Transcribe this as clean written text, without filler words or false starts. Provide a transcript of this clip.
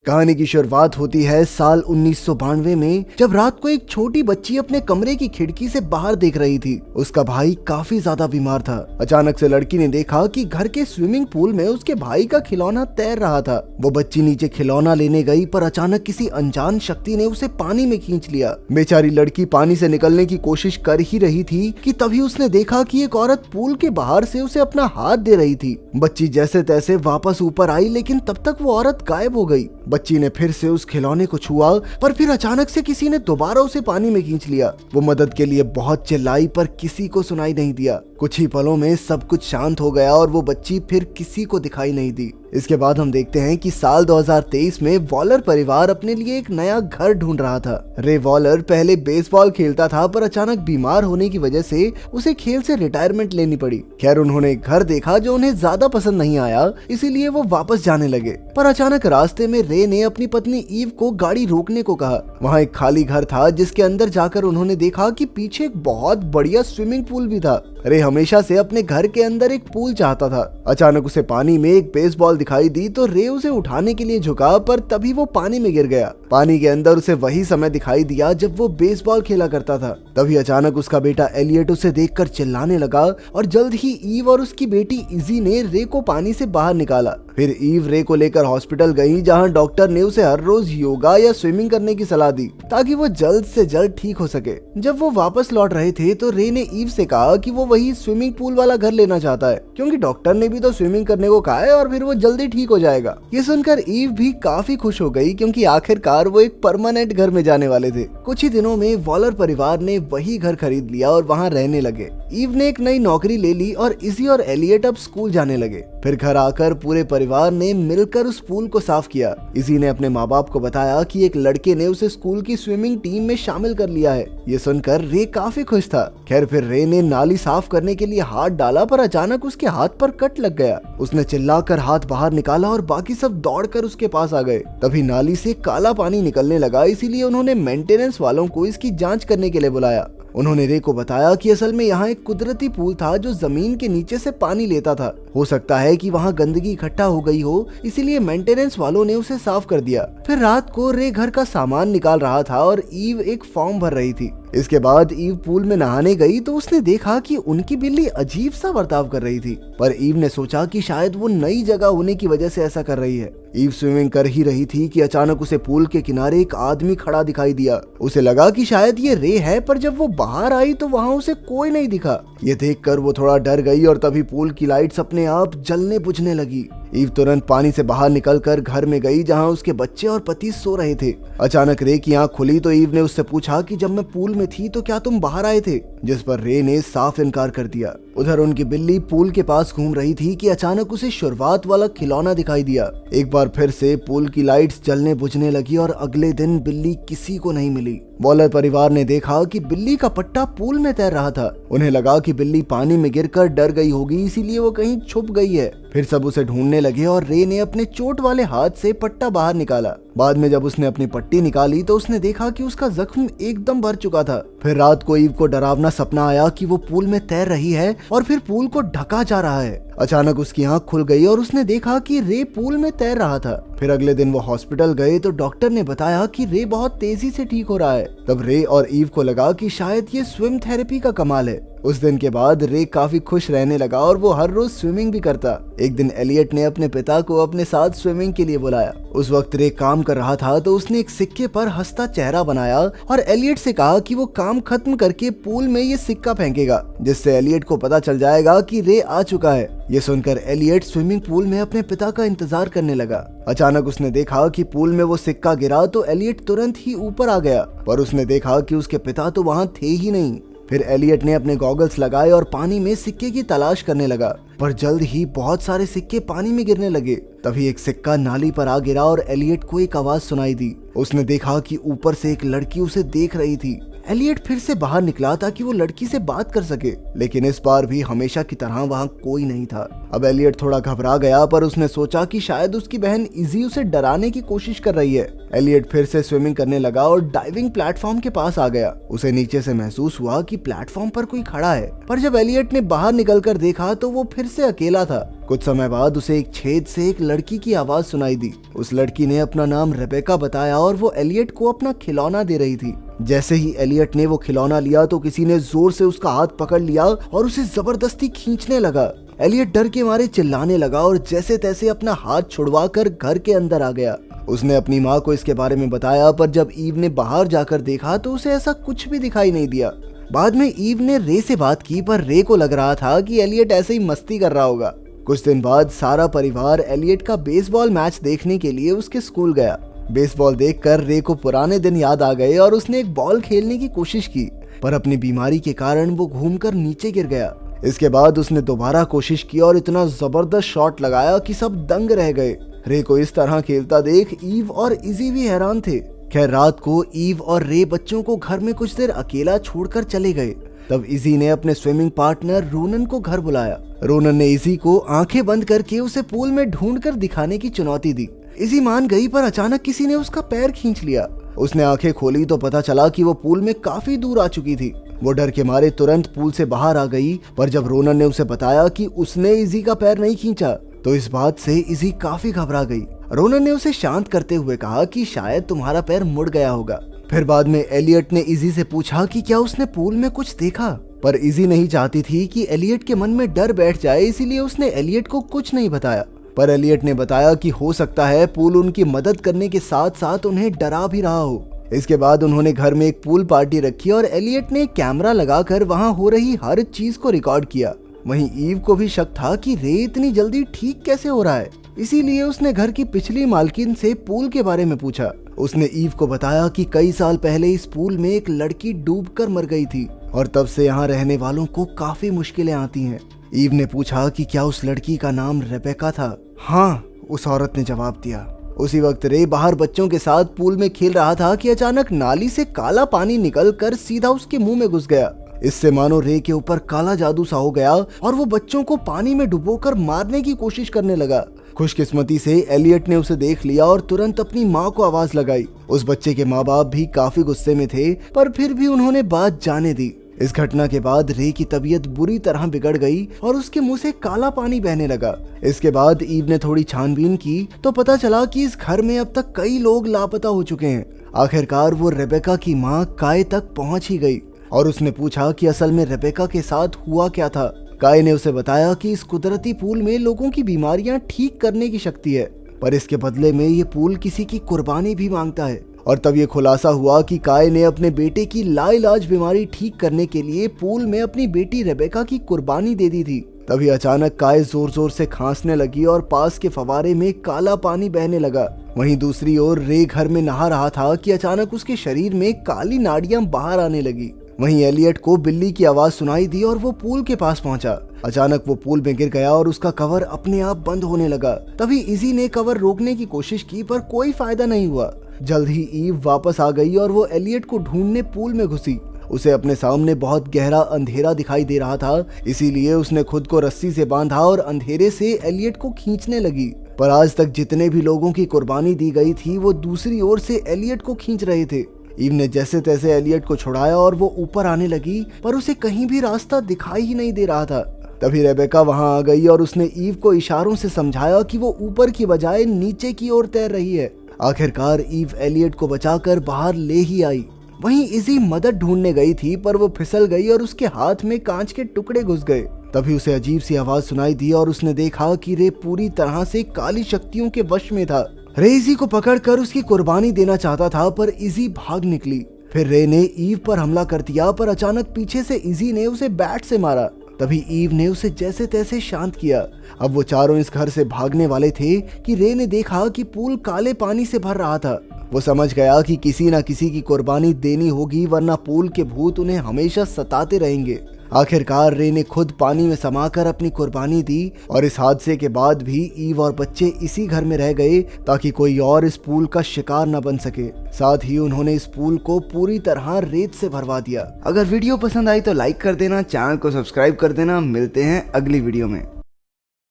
कहानी की शुरुआत होती है साल 1992 में, जब रात को एक छोटी बच्ची अपने कमरे की खिड़की से बाहर देख रही थी। उसका भाई काफी ज्यादा बीमार था। अचानक से लड़की ने देखा कि घर के स्विमिंग पूल में उसके भाई का खिलौना तैर रहा था। वो बच्ची नीचे खिलौना लेने गई, पर अचानक किसी अनजान शक्ति ने उसे पानी में खींच लिया। बेचारी लड़की पानी से निकलने की कोशिश कर ही रही थी कि तभी उसने देखा कि एक औरत पूल के बाहर से उसे अपना हाथ दे रही थी। बच्ची जैसे तैसे वापस ऊपर आई, लेकिन तब तक वो औरत गायब हो गई। बच्ची ने फिर से उस खिलौने को छुआ, पर फिर अचानक से किसी ने दोबारा उसे पानी में खींच लिया। वो मदद के लिए बहुत चिल्लाई, पर किसी को सुनाई नहीं दिया। कुछ ही पलों में सब कुछ शांत हो गया और वो बच्ची फिर किसी को दिखाई नहीं दी। इसके बाद हम देखते हैं कि साल 2023 में वॉलर परिवार अपने लिए एक नया घर ढूंढ रहा था। रे वॉलर पहले बेसबॉल खेलता था, पर अचानक बीमार होने की वजह से उसे खेल से रिटायरमेंट लेनी पड़ी। खैर, उन्होंने एक घर देखा जो उन्हें ज्यादा पसंद नहीं आया, इसीलिए वो वापस जाने लगे। पर अचानक रास्ते में रे ने अपनी पत्नी ईव को गाड़ी रोकने को कहा। वहाँ एक खाली घर था, जिसके अंदर जाकर उन्होंने देखा कि पीछे एक बहुत बढ़िया स्विमिंग पूल भी था। रे हमेशा से अपने घर के अंदर एक पूल चाहता था। अचानक उसे पानी में एक बेसबॉल दिखाई दी तो रे उसे उठाने के लिए झुका, पर तभी वो पानी में गिर गया। पानी के अंदर उसे वही समय दिखाई दिया जब वो बेसबॉल खेला करता था। तभी अचानक उसका बेटा एलियट उसे देखकर चिल्लाने लगा और जल्द ही ईव और उसकी बेटी इजी ने रे को पानी से बाहर निकाला। फिर ईव रे को लेकर हॉस्पिटल गई, जहां डॉक्टर ने उसे हर रोज योगा या स्विमिंग करने की सलाह दी ताकि वो जल्द से जल्द ठीक हो सके। जब वो वापस लौट रहे थे तो रे ने ईव से कहा कि वो वही स्विमिंग पूल वाला घर लेना चाहता है, क्योंकि डॉक्टर ने भी तो स्विमिंग करने को कहा है और फिर वो जल्दी ठीक हो जाएगा। ये सुनकर ईव भी काफी खुश हो गई, क्योंकि आखिरकार वो एक परमानेंट घर में जाने वाले थे। कुछ ही दिनों में वॉलर परिवार ने वही घर खरीद लिया और वहाँ रहने लगे। ईव ने एक नई नौकरी ले ली और इजी और एलियट अब स्कूल जाने लगे। फिर घर आकर पूरे परिवार ने मिलकर उस पूल को साफ किया। इजी ने अपने माँ बाप को बताया कि एक लड़के ने उसे स्कूल की स्विमिंग टीम में शामिल कर लिया है। ये सुनकर रे काफी खुश था। खैर, फिर रे ने नाली साफ करने के लिए हाथ डाला, पर अचानक उसके हाथ पर कट लग गया। उसने चिल्लाकर हाथ बाहर निकाला और बाकी सब दौड़कर उसके पास आ गए। तभी नाली से काला पानी निकलने लगा, इसीलिए उन्होंने मेंटेनेंस वालों को इसकी जांच करने के लिए बुलाया। उन्होंने रे को बताया कि असल में यहाँ एक कुदरती पूल था जो जमीन के नीचे से पानी लेता था। हो सकता है कि वहाँ गंदगी इकट्ठा हो गई हो, इसीलिए मेंटेनेंस वालों ने उसे साफ कर दिया। फिर रात को रे घर का सामान निकाल रहा था और ईव एक फॉर्म भर रही थी। इसके बाद ईव पूल में नहाने गई तो उसने देखा कि उनकी बिल्ली अजीब सा बर्ताव कर रही थी, पर ईव ने सोचा कि शायद वो नई जगह होने की वजह से ऐसा कर रही है। ईव स्विमिंग कर ही रही थी कि अचानक उसे पूल के किनारे एक आदमी खड़ा दिखाई दिया। उसे लगा कि शायद ये रे है, पर जब वो बाहर आई तो वहाँ उसे कोई नहीं दिखा। ये देखकर वो थोड़ा डर गई और तभी पूल की लाइट्स अपने आप जलने बुझने लगी। ईव तुरंत पानी से बाहर निकलकर घर में गई, जहां उसके बच्चे और पति सो रहे थे। अचानक रे की आंख खुली तो ईव ने उससे पूछा कि जब मैं पूल में थी तो क्या तुम बाहर आए थे, जिस पर रे ने साफ इनकार कर दिया। उधर उनकी बिल्ली पूल के पास घूम रही थी कि अचानक उसे शुरुआत वाला खिलौना दिखाई दिया। एक बार फिर से पूल की लाइट्स जलने बुझने लगी और अगले दिन बिल्ली किसी को नहीं मिली। वॉलर परिवार ने देखा कि बिल्ली का पट्टा पूल में तैर रहा था। उन्हें लगा कि बिल्ली पानी में गिरकर डर गई होगी, इसीलिए वो कहीं छुप गई है। फिर सब उसे ढूंढने लगे और रे ने अपने चोट वाले हाथ से पट्टा बाहर निकाला। बाद में जब उसने अपनी पट्टी निकाली तो उसने देखा कि उसका जख्म एकदम भर चुका था। फिर रात को ईव को डरावना सपना आया कि वो पूल में तैर रही है और फिर पूल को ढका जा रहा है। अचानक उसकी आंख खुल गई और उसने देखा कि रे पूल में तैर रहा था। फिर अगले दिन वो हॉस्पिटल गए तो डॉक्टर ने बताया कि रे बहुत तेजी से ठीक हो रहा है। तब रे और ईव को लगा कि शायद ये स्विम थेरेपी का कमाल है। उस दिन के बाद रे काफी खुश रहने लगा और वो हर रोज स्विमिंग भी करता। एक दिन एलियट ने अपने पिता को अपने साथ स्विमिंग के लिए बुलाया। उस वक्त रे काम कर रहा था तो उसने एक सिक्के पर हंसता चेहरा बनाया और एलियट से कहा कि वो काम खत्म करके पूल में ये सिक्का फेंकेगा, जिससे एलियट को पता चल जाएगा कि रे आ चुका है। ये सुनकर एलियट स्विमिंग पूल में अपने पिता का इंतजार करने लगा। अचानक उसने देखा कि पूल में वो सिक्का गिरा तो एलियट तुरंत ही ऊपर आ गया, पर उसने देखा कि उसके पिता तो वहाँ थे ही नहीं। फिर एलियट ने अपने गॉगल्स लगाए और पानी में सिक्के की तलाश करने लगा, पर जल्द ही बहुत सारे सिक्के पानी में गिरने लगे। तभी एक सिक्का नाली पर आ गिरा और एलियट को एक आवाज सुनाई दी। उसने देखा कि ऊपर से एक लड़की उसे देख रही थी। एलियट फिर से बाहर निकला ताकि वो लड़की से बात कर सके, लेकिन इस बार भी हमेशा की तरह वहाँ कोई नहीं था। अब एलियट थोड़ा घबरा गया, पर उसने सोचा कि शायद उसकी बहन इजी उसे डराने की कोशिश कर रही है। एलियट फिर से स्विमिंग करने लगा और डाइविंग प्लेटफॉर्म के पास आ गया। उसे नीचे से महसूस हुआ कि प्लेटफॉर्म पर कोई खड़ा है, पर जब एलियट ने बाहर निकलकर देखा तो वो फिर से अकेला था। कुछ समय बाद उसे एक छेद से एक लड़की की आवाज सुनाई दी। उस लड़की ने अपना नाम रेबेका बताया और वो एलियट को अपना खिलौना दे रही थी। जैसे ही एलियट ने वो खिलौना लिया तो किसी ने जोर से उसका हाथ पकड़ लिया और उसे जबरदस्ती खींचने लगा। एलियट डर के मारे चिल्लाने लगा और जैसे तैसे अपना हाथ छुड़वा कर घर के अंदर आ गया। उसने अपनी माँ को इसके बारे में बताया, पर जब ईव ने बाहर जाकर देखा तो उसे ऐसा कुछ भी दिखाई नहीं दिया। बाद में ईव ने रे से बात की, पर रे को लग रहा था कि एलियट ऐसे ही मस्ती कर रहा होगा। कुछ दिन बाद सारा परिवार एलियट का बेसबॉल मैच देखने के लिए उसके स्कूल गया। बेसबॉल देखकर रे को पुराने दिन याद आ गए और उसने एक बॉल खेलने की कोशिश की, पर अपनी बीमारी के कारण वो घूमकर नीचे गिर गया। इसके बाद उसने दोबारा कोशिश की और इतना जबरदस्त शॉट लगाया कि सब दंग रह गए। रे को इस तरह खेलता देख ईव और इजी भी हैरान थे। खैर रात को ईव और रे बच्चों को घर में कुछ देर अकेला छोड़कर चले गए। तब इजी ने अपने स्विमिंग पार्टनर रोनन को घर बुलाया। रोनन ने इजी को आंखें बंद करके उसे पूल में ढूंढकर दिखाने की चुनौती दी। इजी मान गई, पर अचानक किसी ने उसका पैर खींच लिया। उसने आंखें खोली तो पता चला कि वो पूल में काफी दूर आ चुकी थी। वो डर के मारे तुरंत पूल से बाहर आ गई, पर जब रोनन ने उसे बताया कि उसने इजी का पैर नहीं खींचा तो इस बात से इजी काफी घबरा गई। रोनन ने उसे शांत करते हुए कहा कि शायद तुम्हारा पैर मुड़ गया होगा। फिर बाद में एलियट ने इजी से पूछा कि क्या उसने पूल में कुछ देखा, पर इजी नहीं चाहती थी कि एलियट के मन में डर बैठ जाए, इसीलिए उसने एलियट को कुछ नहीं बताया। पर एलियट ने बताया कि हो सकता है पूल उनकी मदद करने के साथ साथ उन्हें डरा भी रहा हो। इसके बाद उन्होंने घर में एक पूल पार्टी रखी और एलियट ने कैमरा लगाकर वहां हो रही हर चीज को रिकॉर्ड किया। वहीं ईव को भी शक था कि रे इतनी जल्दी ठीक कैसे हो रहा है, इसीलिए उसने घर की पिछली मालकिन से पूल के बारे में पूछा। उसने ईव को बताया कि कई साल पहले इस पूल में एक लड़की डूबकर मर गई थी और तब से यहाँ रहने वालों को काफी मुश्किलें आती हैं। ईव ने पूछा कि क्या उस लड़की का नाम रेबेका था। हाँ, उस औरत ने जवाब दिया। उसी वक्त रे बाहर बच्चों के साथ पूल में खेल रहा था कि अचानक नाली से काला पानी निकलकर सीधा उसके मुंह में घुस गया। इससे मानो रे के ऊपर काला जादू सा हो गया और वो बच्चों को पानी में डुबोकर मारने की कोशिश करने लगा। खुशकिस्मती से एलियट ने उसे देख लिया और तुरंत अपनी माँ को आवाज लगाई। उस बच्चे के माँ बाप भी काफी गुस्से में थे, पर फिर भी उन्होंने बात जाने दी। इस घटना के बाद रे की तबीयत बुरी तरह बिगड़ गई और उसके मुंह से काला पानी बहने लगा। इसके बाद ईव ने थोड़ी छानबीन की तो पता चला कि इस घर में अब तक कई लोग लापता हो चुके हैं। आखिरकार वो रेबेका की माँ काय तक पहुंच ही गई और उसने पूछा कि असल में रेबेका के साथ हुआ क्या था। काय ने उसे बताया कि इस कुदरती पूल में लोगों की बीमारियां ठीक करने की शक्ति है, पर इसके बदले में ये पूल किसी की कुर्बानी भी मांगता है। और तब ये खुलासा हुआ कि काय ने अपने बेटे की लाइलाज बीमारी ठीक करने के लिए पूल में अपनी बेटी रेबेका की कुर्बानी दे दी थी। तभी अचानक काय जोर जोर से खांसने लगी और पास के फवारे में काला पानी बहने लगा। वहीं दूसरी ओर रे घर में नहा रहा था कि अचानक उसके शरीर में काली नाड़ियां बाहर आने लगी। वहीं एलियट को बिल्ली की आवाज सुनाई दी और वो पूल के पास पहुंचा। अचानक वो पूल में गिर गया और उसका कवर अपने आप बंद होने लगा। तभी इजी ने कवर रोकने की कोशिश की, पर कोई फायदा नहीं हुआ। जल्द ही ईव वापस आ गई और वो एलियट को ढूंढने पूल में घुसी। उसे अपने सामने बहुत गहरा अंधेरा दिखाई दे रहा था, इसीलिए उसने खुद को रस्सी से बांधा और अंधेरे से एलियट को खींचने लगी। पर आज तक जितने भी लोगों की कुर्बानी दी गई थी वो दूसरी ओर से एलियट को खींच रहे थे। ईव ने जैसे तैसे एलियट को छुड़ाया और वो ऊपर आने लगी, पर उसे कहीं भी रास्ता दिखाई ही नहीं दे रहा था। तभी रेबेका वहां आ गई और उसने ईव को इशारों से समझाया कि वो ऊपर की बजाय नीचे की ओर तैर रही है। आखिरकार ईव एलियट को बचाकर बाहर ले ही आई। वहीं इजी मदद ढूंढने गई थी, पर वो फिसल गई और उसके हाथ में कांच के टुकड़े घुस गए। तभी उसे अजीब सी आवाज सुनाई दी और उसने देखा कि रे पूरी तरह से काली शक्तियों के वश में था। रे इजी को पकड़कर उसकी कुर्बानी देना चाहता था, पर इजी भाग निकली। फिर रे ने ईव पर हमला कर दिया, पर अचानक पीछे से इजी ने उसे बैट से मारा। तभी ईव ने उसे जैसे तैसे शांत किया। अब वो चारों इस घर से भागने वाले थे कि रे ने देखा कि पूल काले पानी से भर रहा था। वो समझ गया कि किसी न किसी की कुर्बानी देनी होगी, वरना पूल के भूत उन्हें हमेशा सताते रहेंगे। आखिरकार रे ने खुद पानी में समाकर अपनी कुर्बानी दी और इस हादसे के बाद भी ईव और बच्चे इसी घर में रह गए ताकि कोई और इस पूल का शिकार न बन सके। साथ ही उन्होंने इस पूल को पूरी तरह रेत से भरवा दिया। अगर वीडियो पसंद आई तो लाइक कर देना, चैनल को सब्सक्राइब कर देना। मिलते हैं अगली वीडियो में।